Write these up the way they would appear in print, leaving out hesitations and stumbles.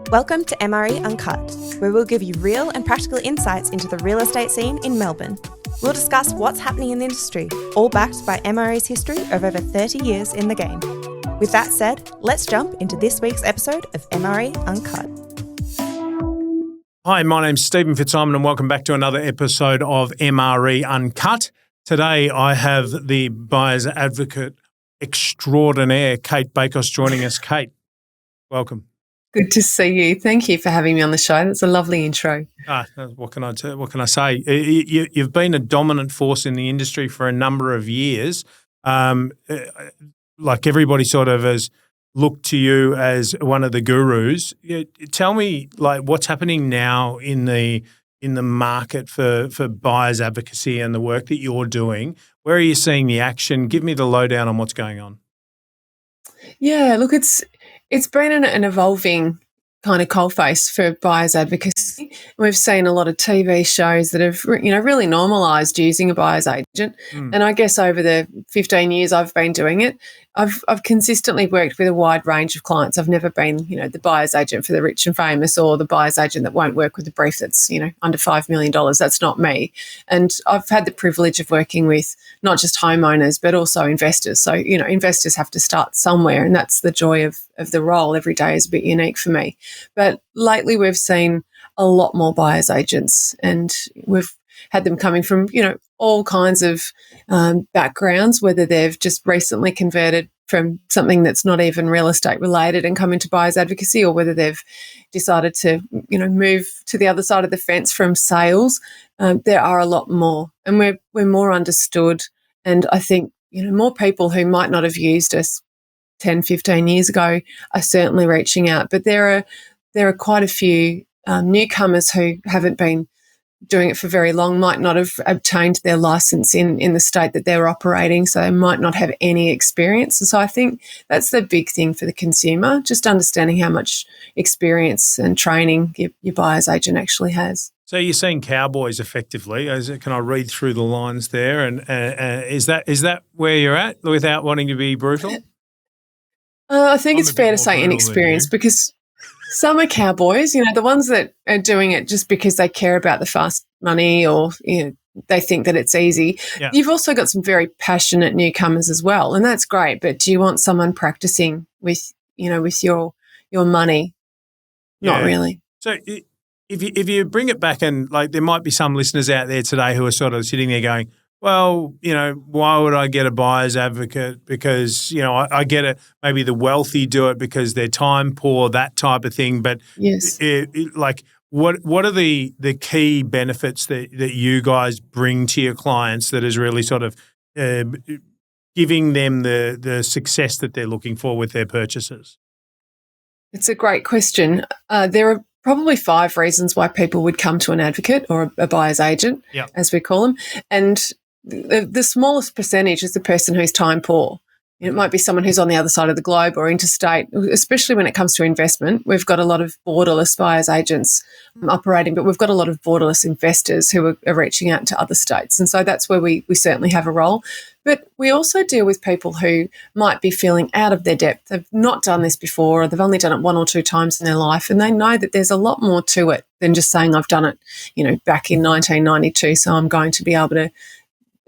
Welcome to MRE Uncut, where we'll give you real and practical insights into the real estate scene in Melbourne. We'll discuss what's happening in the industry, all backed by MRE's history of over 30 years in the game. With that said, let's jump into this week's episode of MRE Uncut. Hi, my name's Stephen Fitzsimon and welcome back to another episode of MRE Uncut. Today I have the buyer's advocate extraordinaire, Cate Bakos, joining us. Cate, welcome. Good to see you. Thank you for having me on the show. That's a lovely intro. What can I say? You've been a dominant force in the industry for a number of years. Like everybody sort of has looked to you as one of the gurus. Tell me, like, what's happening now in the market for buyers advocacy and the work that you're doing. Where are you seeing the action? Give me the lowdown on what's going on. Yeah, look, it's been an evolving kind of coalface for buyers advocacy. We've seen a lot of TV shows that have, really normalised using a buyer's agent. And I guess over the 15 years I've been doing it, I've consistently worked with a wide range of clients. I've never been, the buyer's agent for the rich and famous or the buyer's agent that won't work with a brief that's, under $5 million. That's not me. And I've had the privilege of working with not just homeowners, but also investors. So, investors have to start somewhere, and that's the joy of the role. Every day is a bit unique for me. But lately we've seen a lot more buyer's agents, and we've had them coming from, all kinds of backgrounds, whether they've just recently converted from something that's not even real estate related and come into buyer's advocacy, or whether they've decided to, move to the other side of the fence from sales. There are a lot more, and we're more understood. And I think, more people who might not have used us 10, 15 years ago are certainly reaching out. But there are quite a few newcomers who haven't been doing it for very long, might not have obtained their license in the state that they're operating, so they might not have any experience. And so I think that's the big thing for the consumer, just understanding how much experience and training your buyer's agent actually has. So you're saying cowboys effectively. Can I read through the lines there? And is that where you're at without wanting to be brutal? I think it's fair to say inexperienced, because some are cowboys, the ones that are doing it just because they care about the fast money, or, they think that it's easy. Yeah. You've also got some very passionate newcomers as well, and that's great. But do you want someone practicing with your money? Not really. So if you bring it back, and like there might be some listeners out there today who are sort of sitting there going, well, why would I get a buyer's advocate? Because, I get it. Maybe the wealthy do it because they're time poor, that type of thing. But yes, what are the key benefits that you guys bring to your clients that is really sort of giving them the success that they're looking for with their purchases? It's a great question. There are probably 5 reasons why people would come to an advocate or a buyer's agent, as we call them. And the smallest percentage is the person who's time poor. It might be someone who's on the other side of the globe or interstate, especially when it comes to investment. We've got a lot of borderless buyer's agents operating, but we've got a lot of borderless investors who are reaching out to other states. And so that's where we certainly have a role. But we also deal with people who might be feeling out of their depth. They've not done this before, or they've only done it 1 or 2 times in their life, and they know that there's a lot more to it than just saying, I've done it, back in 1992, so I'm going to be able to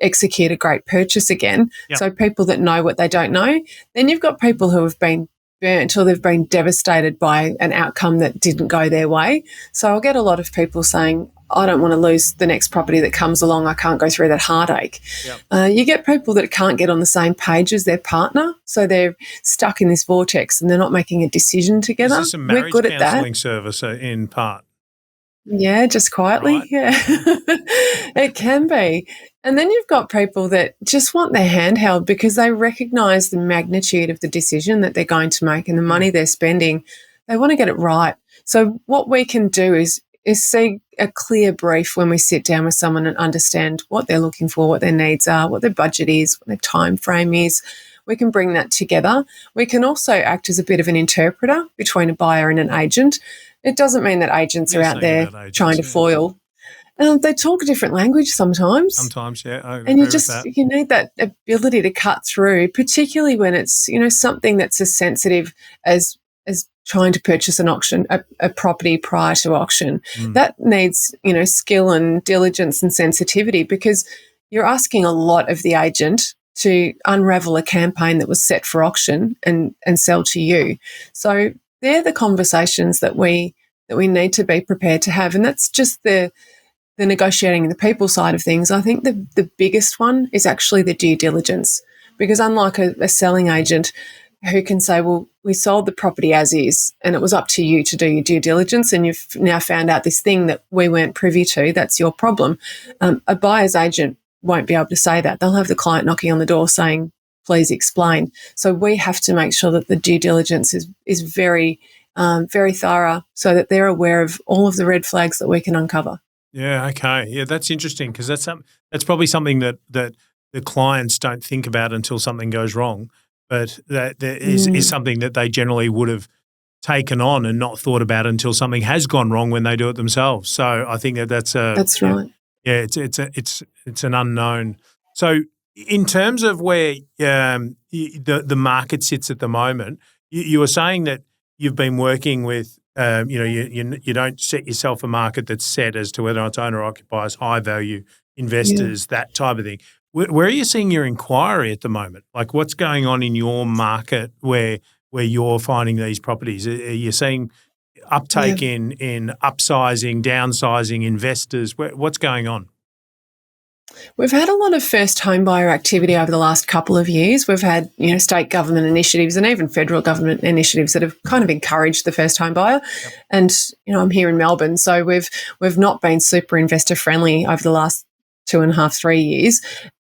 execute a great purchase again. Yep. So people that know what they don't know. Then you've got people who have been burnt or they've been devastated by an outcome that didn't go their way. So I'll get a lot of people saying, I don't want to lose the next property that comes along. I can't go through that heartache. Yep. You get people that can't get on the same page as their partner, so they're stuck in this vortex and they're not making a decision together. Is this a marriage counselling service in part? Yeah, just quietly. Right. Yeah, it can be. And then you've got people that just want their hand held because they recognise the magnitude of the decision that they're going to make and the money they're spending. They want to get it right. So what we can do is see a clear brief when we sit down with someone and understand what they're looking for, what their needs are, what their budget is, what their time frame is. We can bring that together. We can also act as a bit of an interpreter between a buyer and an agent. It doesn't mean that agents are out there trying to foil. They talk a different language sometimes. Sometimes, yeah. And you need that ability to cut through, particularly when it's, something that's as sensitive as trying to purchase a property prior to auction. Mm. That needs, skill and diligence and sensitivity, because you're asking a lot of the agent to unravel a campaign that was set for auction and sell to you. So they're the conversations that we need to be prepared to have. And that's just the negotiating and the people side of things. I think the biggest one is actually the due diligence, because unlike a selling agent who can say, well, we sold the property as is and it was up to you to do your due diligence and you've now found out this thing that we weren't privy to, that's your problem. A buyer's agent won't be able to say that. They'll have the client knocking on the door saying, please explain. So we have to make sure that the due diligence is very, very thorough, so that they're aware of all of the red flags that we can uncover. Yeah, okay. Yeah, that's interesting, because that's probably something that the clients don't think about until something goes wrong, but that is something that they generally would have taken on and not thought about until something has gone wrong when they do it themselves. So I think that's right. Yeah, it's an unknown. So in terms of where the market sits at the moment, you were saying that you've been working with you don't set yourself a market that's set as to whether it's owner occupiers, high value investors, that type of thing. Where are you seeing your inquiry at the moment? Like, what's going on in your market where you're finding these properties? Are you seeing uptake in upsizing, downsizing, investors? What's going on? We've had a lot of first home buyer activity over the last couple of years. We've had, state government initiatives and even federal government initiatives that have kind of encouraged the first home buyer. Yep. And, I'm here in Melbourne, so we've not been super investor friendly over the last 2.5, 3 years.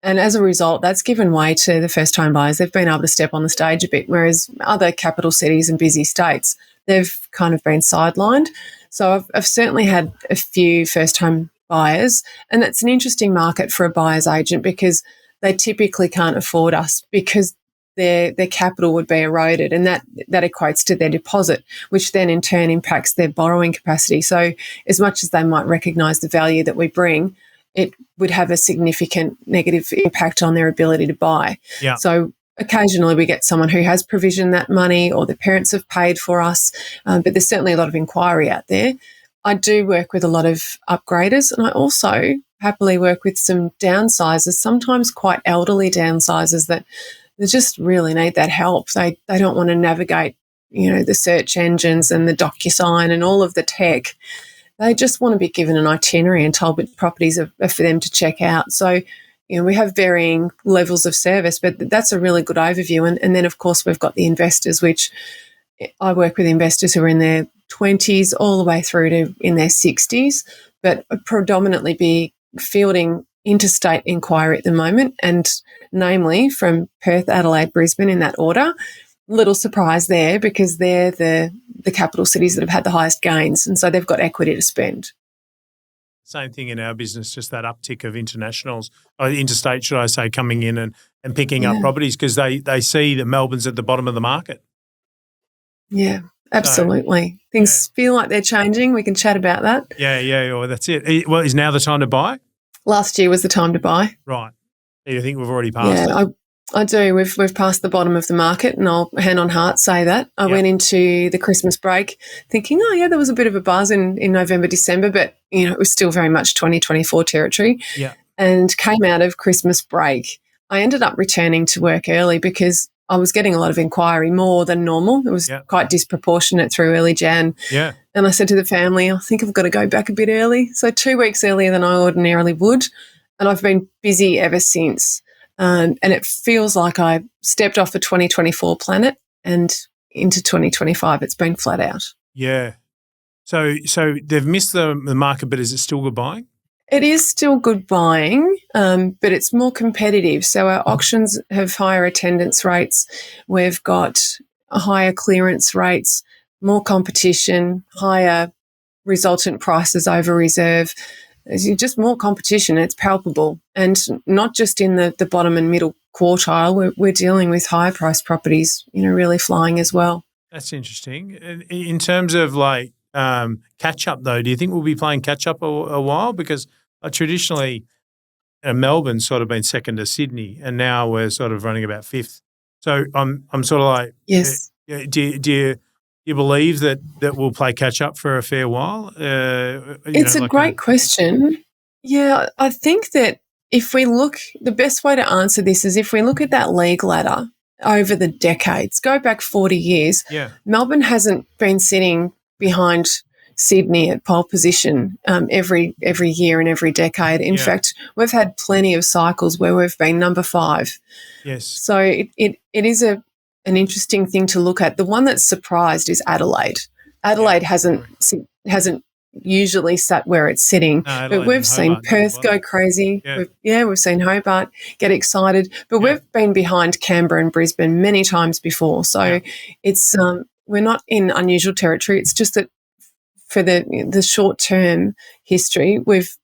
And as a result, that's given way to the first home buyers. They've been able to step on the stage a bit, whereas other capital cities and busy states, they've kind of been sidelined. So I've certainly had a few first home buyers, and that's an interesting market for a buyer's agent, because they typically can't afford us because their capital would be eroded, and that equates to their deposit, which then in turn impacts their borrowing capacity. So as much as they might recognise the value that we bring, it would have a significant negative impact on their ability to buy. Yeah. So occasionally we get someone who has provisioned that money, or the parents have paid for us, but there's certainly a lot of inquiry out there. I do work with a lot of upgraders, and I also happily work with some downsizers, sometimes quite elderly downsizers that they just really need that help. They don't want to navigate, the search engines and the DocuSign and all of the tech. They just want to be given an itinerary and told which properties are for them to check out. So, we have varying levels of service, but that's a really good overview. And then, of course, we've got the investors, which I work with investors who are in their 20s all the way through to in their 60s, but predominantly be fielding interstate inquiry at the moment, and namely from Perth, Adelaide, Brisbane in that order. Little surprise there, because they're the capital cities that have had the highest gains, and so they've got equity to spend. Same thing in our business, just that uptick of internationals, or interstate, should I say, coming in and picking up properties, because they see that Melbourne's at the bottom of the market. Yeah, absolutely. So, things feel like they're changing. We can chat about that. Yeah, well, that's it. Well, is now the time to buy? Last year was the time to buy. Right. Do you think we've already passed it? I do. We've passed the bottom of the market, and I'll hand on heart say that. I went into the Christmas break thinking, there was a bit of a buzz in November, December, but, it was still very much 2024 territory. Yeah. And came out of Christmas break. I ended up returning to work early because I was getting a lot of inquiry, more than normal. It was quite disproportionate through early Jan. Yeah. And I said to the family, I think I've got to go back a bit early. So 2 weeks earlier than I ordinarily would. And I've been busy ever since. And it feels like I stepped off the 2024 planet and into 2025. It's been flat out. Yeah. So they've missed the market, but is it still good buying? It is still good buying, but it's more competitive. So our auctions have higher attendance rates. We've got higher clearance rates, more competition, higher resultant prices over reserve. There's just more competition. It's palpable. And not just in the bottom and middle quartile. We're dealing with higher priced properties, really flying as well. That's interesting. In terms of catch up, though, do you think we'll be playing catch up a while? Because traditionally, Melbourne's sort of been second to Sydney, and now we're sort of running about fifth. So I'm sort of like, yes. Do you believe that we'll play catch up for a fair while? It's a great question. Yeah, I think that if we look, the best way to answer this is if we look at that league ladder over the decades, go back 40 years, Melbourne hasn't been sitting behind Sydney at pole position every year and every decade. In fact, we've had plenty of cycles where we've been number 5. Yes. So it is an interesting thing to look at. The one that's surprised is Adelaide. Adelaide hasn't usually sat where it's sitting, but we've seen Perth go crazy. We've seen Hobart get excited, but we've been behind Canberra and Brisbane many times before. So it's we're not in unusual territory. It's just that for the short term history, we've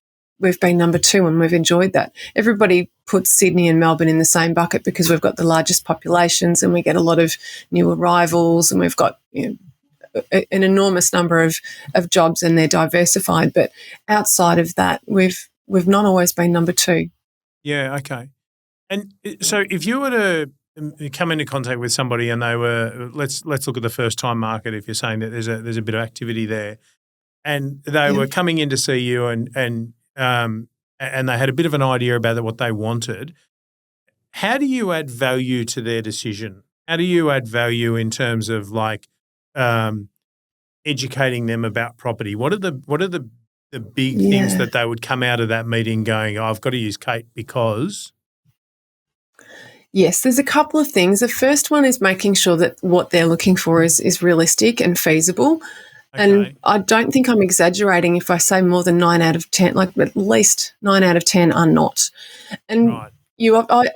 been number 2 and we've enjoyed that. Everybody puts Sydney and Melbourne in the same bucket because we've got the largest populations and we get a lot of new arrivals and we've got an enormous number of jobs and they're diversified. But outside of that, we've not always been number 2. Yeah, okay. And so if you were to come into contact with somebody and they were, let's look at the first time market, if you're saying that there's a bit of activity there, and they were coming in to see you and they had a bit of an idea about what they wanted, how do you add value to their decision? How do you add value in terms of like educating them about property? What are the big things that they would come out of that meeting going, I've got to use Cate because? Yes, there's a couple of things. The first one is making sure that what they're looking for is realistic and feasible. Okay. And I don't think I'm exaggerating if I say more than 9 out of 10, like at least 9 out of 10 are not. And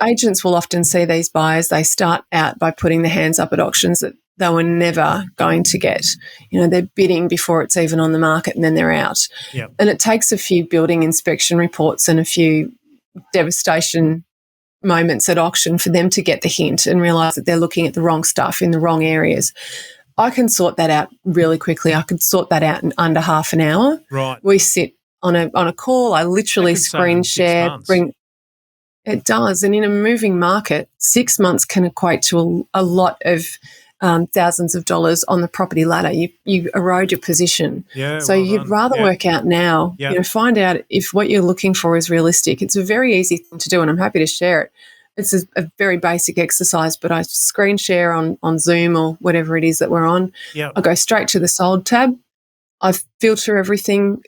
agents will often see these buyers, they start out by putting their hands up at auctions that they were never going to get. They're bidding before it's even on the market and then they're out. Yep. And it takes a few building inspection reports and a few devastation moments at auction for them to get the hint and realise that they're looking at the wrong stuff in the wrong areas. I can sort that out really quickly. I could sort that out in under half an hour. Right. We sit on a call. I literally screen share. It does. And in a moving market, 6 months can equate to a lot of thousands of dollars on the property ladder. You erode your position. Yeah, so you'd rather work out now, find out if what you're looking for is realistic. It's a very easy thing to do and I'm happy to share it. It's a very basic exercise, but I screen share on Zoom or whatever it is that we're on. Yep. I go straight to the sold tab. I filter everything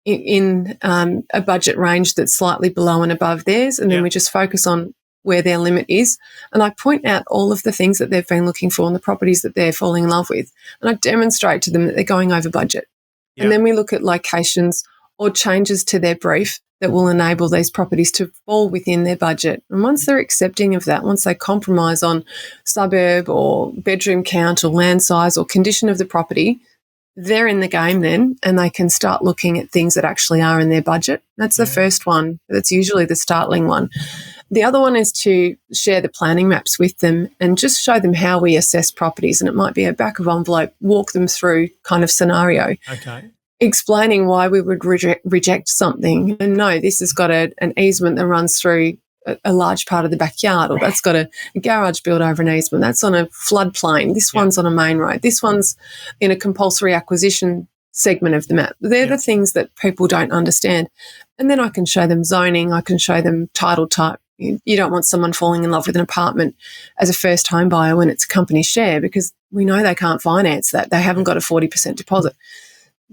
in a budget range that's slightly below and above theirs, and then we just focus on where their limit is. And I point out all of the things that they've been looking for and the properties that they're falling in love with. And I demonstrate to them that they're going over budget. Yep. And then we look at locations or changes to their brief that will enable these properties to fall within their budget. And once they're accepting of that, once they compromise on suburb or bedroom count or land size or condition of the property, they're in the game then and they can start looking at things that actually are in their budget. That's the first one. That's usually the startling one. The other one is to share the planning maps with them and just show them how we assess properties. And it might be a back of envelope, walk them through kind of scenario. Okay. Explaining why we would reject something. And no, this has got an easement that runs through a large part of the backyard, or that's got a garage built over an easement. That's on a floodplain. This one's on a main road. This one's in a compulsory acquisition segment of the map. They're the things that people don't understand. And then I can show them zoning. I can show them title type. You don't want someone falling in love with an apartment as a first home buyer when it's a company share because we know they can't finance that. They haven't got a 40% deposit.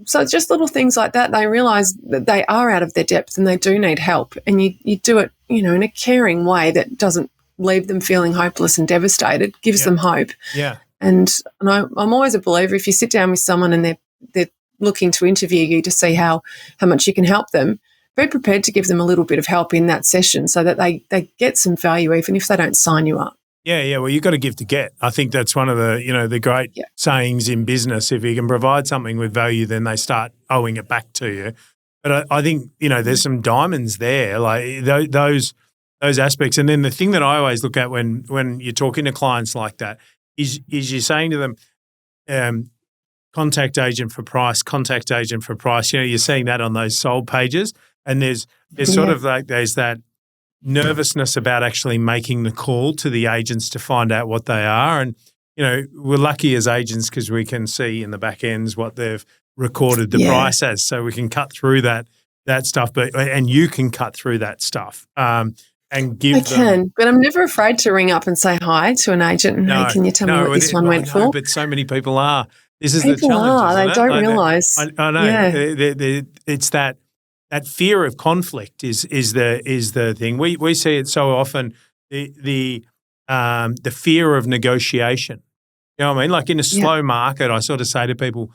So it's just little things like that. They realise that they are out of their depth and they do need help. And you do it, in a caring way that doesn't leave them feeling hopeless and devastated, gives them hope. Yeah. And I'm always a believer, if you sit down with someone and they're looking to interview you to see how much you can help them, be prepared to give them a little bit of help in that session so that they get some value even if they don't sign you up. Yeah. Well, you've got to give to get. I think that's one of the, the great sayings in business. If you can provide something with value, then they start owing it back to you. But I think, there's some diamonds there, like those aspects. And then the thing that I always look at when you're talking to clients like that is you're saying to them, contact agent for price, contact agent for price. You're seeing that on those sold pages. And there's sort of like there's that nervousness about actually making the call to the agents to find out what they are. And, we're lucky as agents because we can see in the back ends what they've recorded the price as, so we can cut through that stuff. And you can cut through that stuff and give them. I can, but I'm never afraid to ring up and say hi to an agent and, hey, can you tell me what this one went for? But so many people are. This is people the challenge, they don't realise. I know. Yeah. It's that fear of conflict is the thing. We see it so often. The fear of negotiation. You know what I mean? Like in a slow market, I sort of say to people,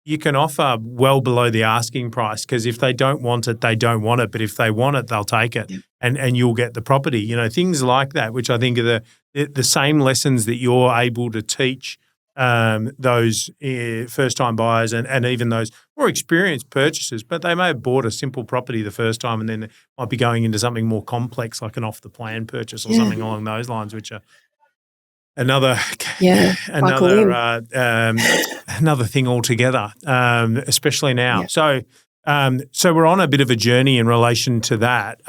you can offer well below the asking price because if they don't want it, they don't want it. But if they want it, they'll take it, and you'll get the property. Things like that, which I think are the same lessons that you're able to teach those first-time buyers and even those more experienced purchasers, but they may have bought a simple property the first time and then they might be going into something more complex like an off-the-plan purchase or something along those lines, which are another thing altogether, especially now. So we're on a bit of a journey in relation to that.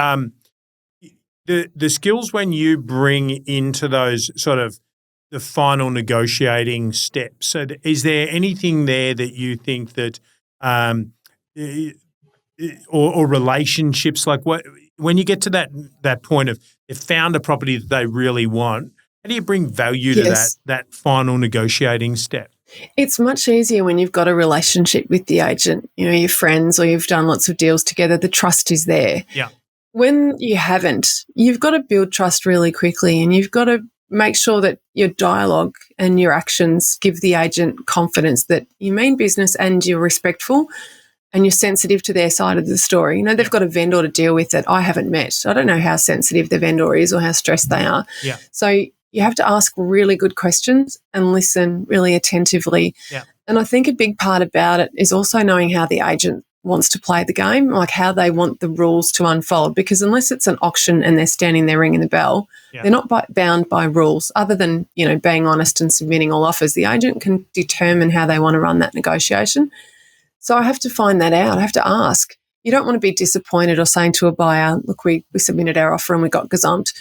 The skills when you bring into those sort of the final negotiating steps. So is there anything there that you think that or relationships, like when you get to that point of they've found a property that they really want, how do you bring value to that final negotiating step? It's much easier when you've got a relationship with the agent, your friends, or you've done lots of deals together. The trust is there. Yeah. When you haven't, you've got to build trust really quickly, and you've got to make sure that your dialogue and your actions give the agent confidence that you mean business and you're respectful and you're sensitive to their side of the story. They've got a vendor to deal with that I haven't met. I don't know how sensitive the vendor is or how stressed they are. Yeah. So you have to ask really good questions and listen really attentively. Yeah. And I think a big part about it is also knowing how the agent wants to play the game, like how they want the rules to unfold, because unless it's an auction and they're standing there ringing the bell, they're not bound by rules other than, being honest and submitting all offers. The agent can determine how they want to run that negotiation. So I have to find that out. I have to ask. You don't want to be disappointed or saying to a buyer, look, we submitted our offer and we got gazumped.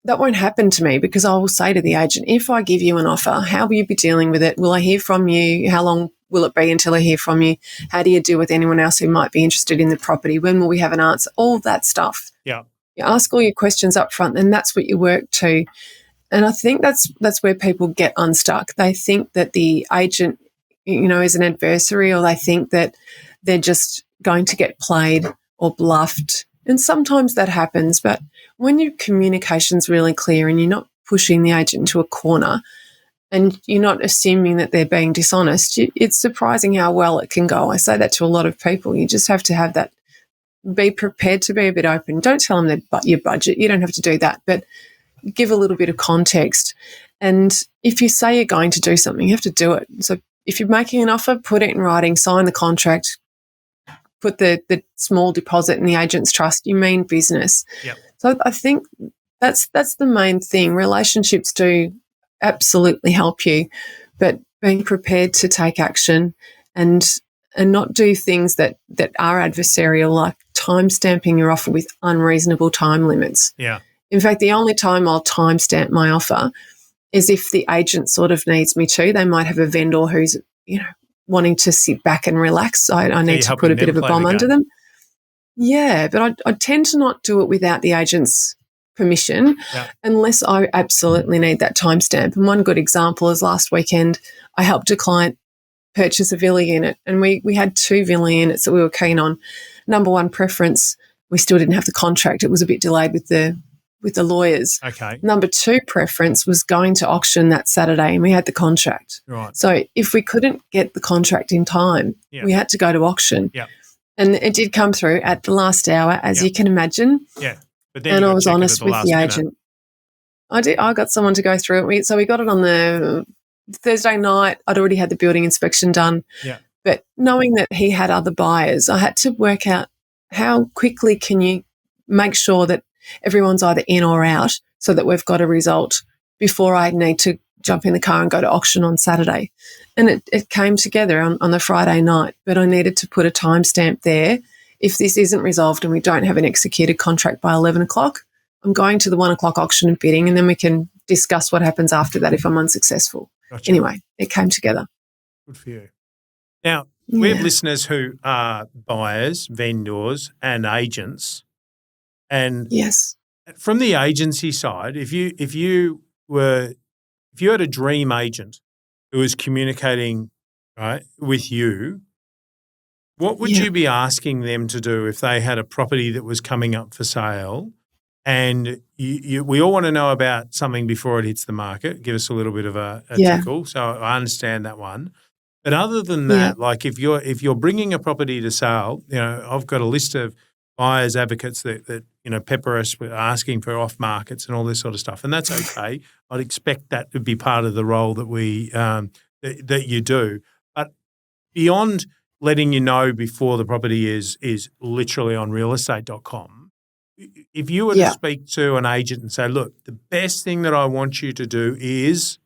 That won't happen to me because I will say to the agent, if I give you an offer, how will you be dealing with it? Will I hear from you? How long will it be until I hear from you? How do you deal with anyone else who might be interested in the property? When will we have an answer? All that stuff. Yeah. You ask all your questions up front, and that's what you work to. And I think that's where people get unstuck. They think that the agent, is an adversary, or they think that they're just going to get played or bluffed. And sometimes that happens, but when your communication's really clear and you're not pushing the agent into a corner and you're not assuming that they're being dishonest, it's surprising how well it can go. I say that to a lot of people. You just have to have that, be prepared to be a bit open. Don't tell them your budget. You don't have to do that, but give a little bit of context. And if you say you're going to do something, you have to do it. So if you're making an offer, put it in writing, sign the contract, put the small deposit in the agent's trust. You mean business. Yep. So I think that's the main thing. Relationships do absolutely help you, but being prepared to take action and not do things that are adversarial, like time stamping your offer with unreasonable time limits. Yeah. In fact, the only time I'll time stamp my offer is if the agent sort of needs me to. They might have a vendor who's, wanting to sit back and relax. So I need to put a bit of a bomb under them. Yeah, but I tend to not do it without the agent's permission unless I absolutely need that timestamp. And one good example is last weekend I helped a client purchase a villa unit, and we had 2 villa units that we were keen on. Number one preference, we still didn't have the contract. It was a bit delayed with the lawyers. Okay. Number 2 preference was going to auction that Saturday, and we had the contract. Right. So if we couldn't get the contract in time, we had to go to auction. Yeah. And it did come through at the last hour, as you can imagine. Yeah. But then I was honest with the agent. I did. I got someone to go through it. So we got it on the Thursday night. I'd already had the building inspection done. Yeah. But knowing that he had other buyers, I had to work out how quickly can you make sure that everyone's either in or out so that we've got a result before I need to jump in the car and go to auction on Saturday. And it came together on the Friday night, but I needed to put a timestamp there. If this isn't resolved and we don't have an executed contract by 11 o'clock, I'm going to the 1 o'clock auction and bidding, and then we can discuss what happens after that if I'm unsuccessful. Gotcha. Anyway, it came together. Good for you. Now, we have listeners who are buyers, vendors, and agents. And Yes. from the agency side, if you had a dream agent who was communicating with you, what would you be asking them to do if they had a property that was coming up for sale? And we all want to know about something before it hits the market. Give us a little bit of a tickle. So I understand that one. But other than that, like if you're bringing a property to sale, I've got a list of buyers advocates that pepper us with asking for off markets and all this sort of stuff, and that's okay. I'd expect that to be part of the role that we that you do. But beyond letting you know before the property is literally on realestate.com, if you were to speak to an agent and say, look, the best thing that I want you to do is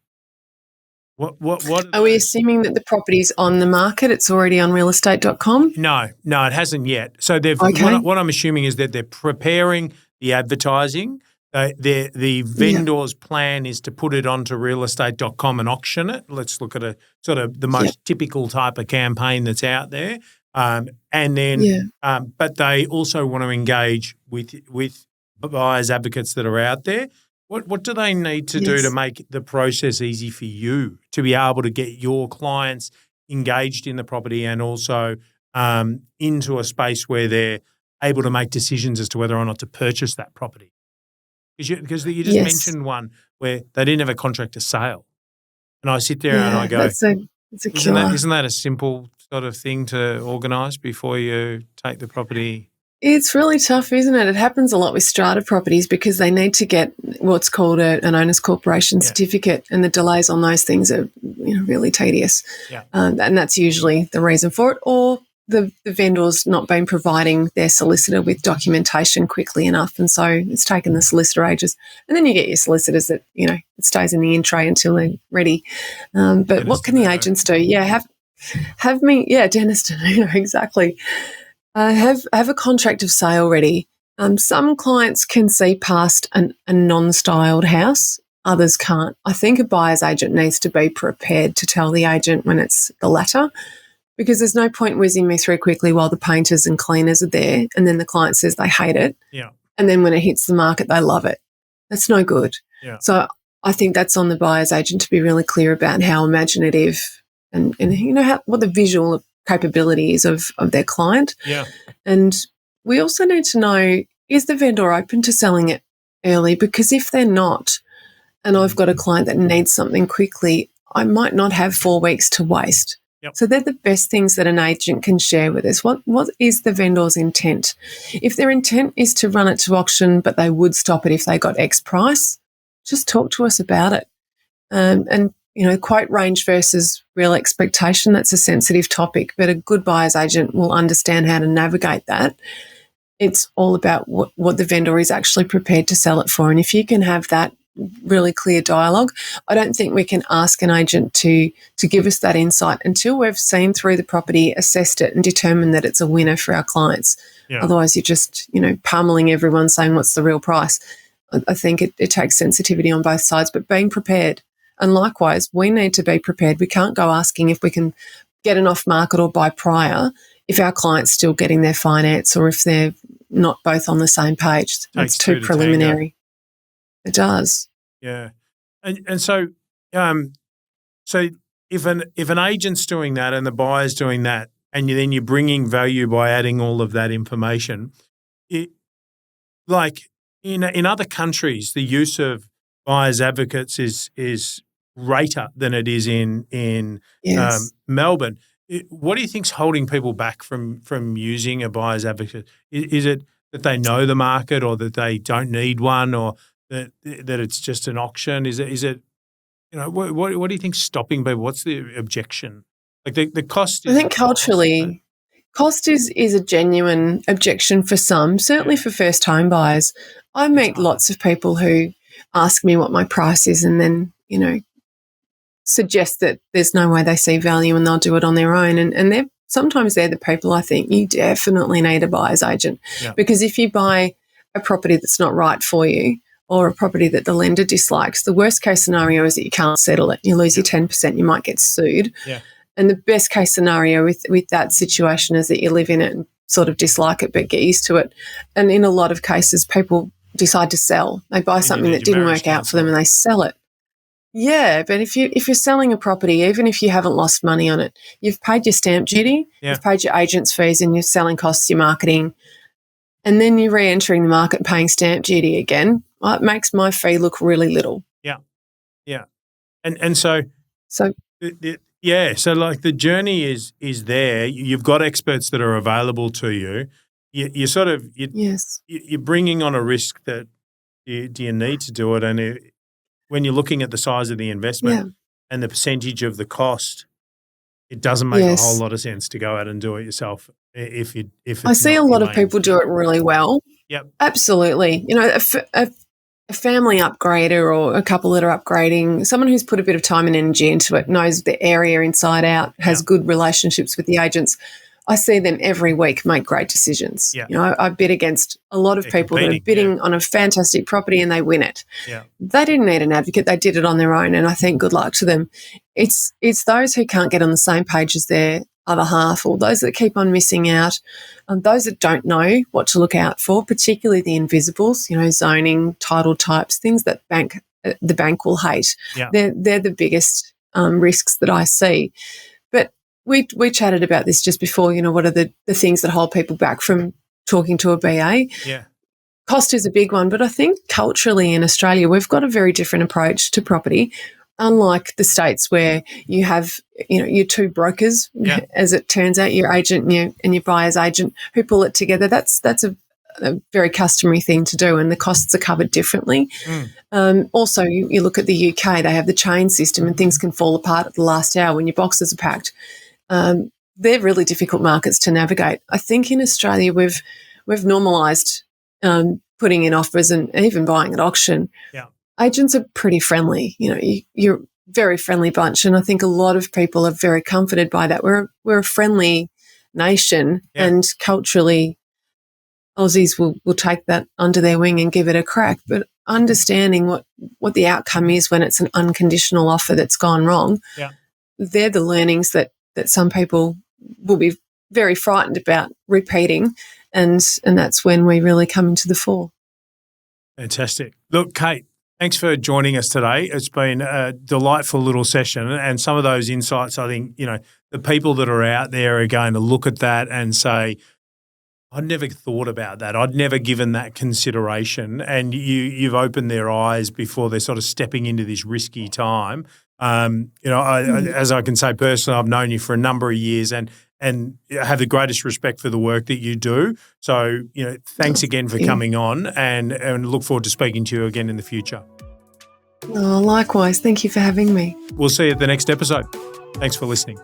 what are we assuming that the property's on the market? It's already on realestate.com? No, it hasn't yet. So what I'm assuming is that they're preparing the advertising. The vendor's plan is to put it onto realestate.com and auction it. Let's look at a sort of the most typical type of campaign that's out there. And then, but they also want to engage with buyers advocates that are out there. What do they need to do to make the process easy for you to be able to get your clients engaged in the property and also into a space where they're able to make decisions as to whether or not to purchase that property? Because you just mentioned one where they didn't have a contract to sale. And I sit there and I go, it's a killer. Isn't that a simple sort of thing to organise before you take the property? It's really tough, isn't it? It happens a lot with strata properties because they need to get what's called an owner's corporation certificate, and the delays on those things are really tedious. Yeah. And that's usually the reason for it, or the vendor's not been providing their solicitor with documentation quickly enough, and so it's taken the solicitor ages. And then you get your solicitors that, it stays in the in tray until they're ready. But what can the agents do? Have me, Dennis, exactly. Have a contract of sale ready. Some clients can see past a non-styled house. Others can't. I think a buyer's agent needs to be prepared to tell the agent when it's the latter, because there's no point whizzing me through quickly while the painters and cleaners are there and then the client says they hate it. Yeah. And then when it hits the market, they love it. That's no good. Yeah. So I think that's on the buyer's agent to be really clear about how imaginative and what the visual capability is of their client. Yeah. And we also need to know, is the vendor open to selling it early? Because if they're not, and I've got a client that needs something quickly, I might not have 4 weeks to waste. Yep. So they're the best things that an agent can share with us. What is the vendor's intent? If their intent is to run it to auction, but they would stop it if they got X price, just talk to us about it. And quote range versus real expectation, that's a sensitive topic, but a good buyer's agent will understand how to navigate that. It's all about what the vendor is actually prepared to sell it for. And if you can have that really clear dialogue, I don't think we can ask an agent to give us that insight until we've seen through the property, assessed it and determined that it's a winner for our clients. Yeah. Otherwise you're just, pummeling everyone saying what's the real price. I think it takes sensitivity on both sides, but being prepared. And likewise, we need to be prepared. We can't go asking if we can get an off-market or buy prior if our client's still getting their finance or if they're not both on the same page. It's too preliminary. It does. Yeah. And so if an agent's doing that and the buyer's doing that, and then you're bringing value by adding all of that information, like in other countries, the use of buyers advocates is greater than it is in Melbourne. What do you think's holding people back from using a buyer's advocate? Is it that they know the market, or that they don't need one, or that it's just an auction? Is it what do you think's stopping people? What's the objection? Like the cost. I think culturally, cost is a genuine objection for some, certainly for first home buyers. I meet lots of people who ask me what my price is and then, suggest that there's no way they see value and they'll do it on their own. And sometimes they're the people I think you definitely need a buyer's agent. Yeah. Because if you buy a property that's not right for you, or a property that the lender dislikes, the worst case scenario is that you can't settle it. You lose your 10%, you might get sued. Yeah. And the best case scenario with that situation is that you live in it and sort of dislike it but get used to it. And in a lot of cases, people decide to sell. They buy something that didn't work out for them and they sell it. Yeah, but if you're selling a property, even if you haven't lost money on it, you've paid your stamp duty, you've paid your agent's fees and your selling costs, your marketing, and then you're re-entering the market paying stamp duty again. Well, it makes my fee look really little. Yeah, yeah, and so so like the journey is there. You've got experts that are available to you. You sort of you're bringing on a risk that do you need to do it, and when you're looking at the size of the investment and the percentage of the cost, it doesn't make a whole lot of sense to go out and do it yourself. If it's I see a lot of people do it really well. Yep, absolutely. You know, a family upgrader or a couple that are upgrading, someone who's put a bit of time and energy into it, knows the area inside out, has good relationships with the agents. I see them every week make great decisions. Yeah. You know, I bid against a lot of people that are bidding on a fantastic property and they win it. Yeah. They didn't need an advocate. They did it on their own, and I think good luck to them. It's those who can't get on the same page as their other half, or those that keep on missing out, and those that don't know what to look out for, particularly the invisibles, you know, zoning, title types, things that the bank will hate. Yeah. They're the biggest risks that I see. But we chatted about this just before, you know, what are the things that hold people back from talking to a BA? Yeah. Cost is a big one, but I think culturally in Australia we've got a very different approach to property. Unlike the States where you have, you know, your two brokers, as it turns out, your agent and your buyer's agent who pull it together. That's a very customary thing to do, and the costs are covered differently. Also, you look at the UK, they have the chain system and things can fall apart at the last hour when your boxes are packed. They're really difficult markets to navigate. I think in Australia we've normalised putting in offers and even buying at auction. Yeah. Agents are pretty friendly. You know, you're a very friendly bunch, and I think a lot of people are very comforted by that. We're a friendly nation, and culturally, Aussies will take that under their wing and give it a crack. But understanding what the outcome is when it's an unconditional offer that's gone wrong, they're the learnings that some people will be very frightened about repeating, and that's when we really come into the fore. Fantastic. Look, Cate, thanks for joining us today. It's been a delightful little session, and some of those insights, I think, you know, the people that are out there are going to look at that and say, I'd never thought about that. I'd never given that consideration. And you've opened their eyes before they're sort of stepping into this risky time. You know, as I can say personally, I've known you for a number of years and have the greatest respect for the work that you do. So, you know, thanks again for coming on, and look forward to speaking to you again in the future. Oh, likewise. Thank you for having me. We'll see you at the next episode. Thanks for listening.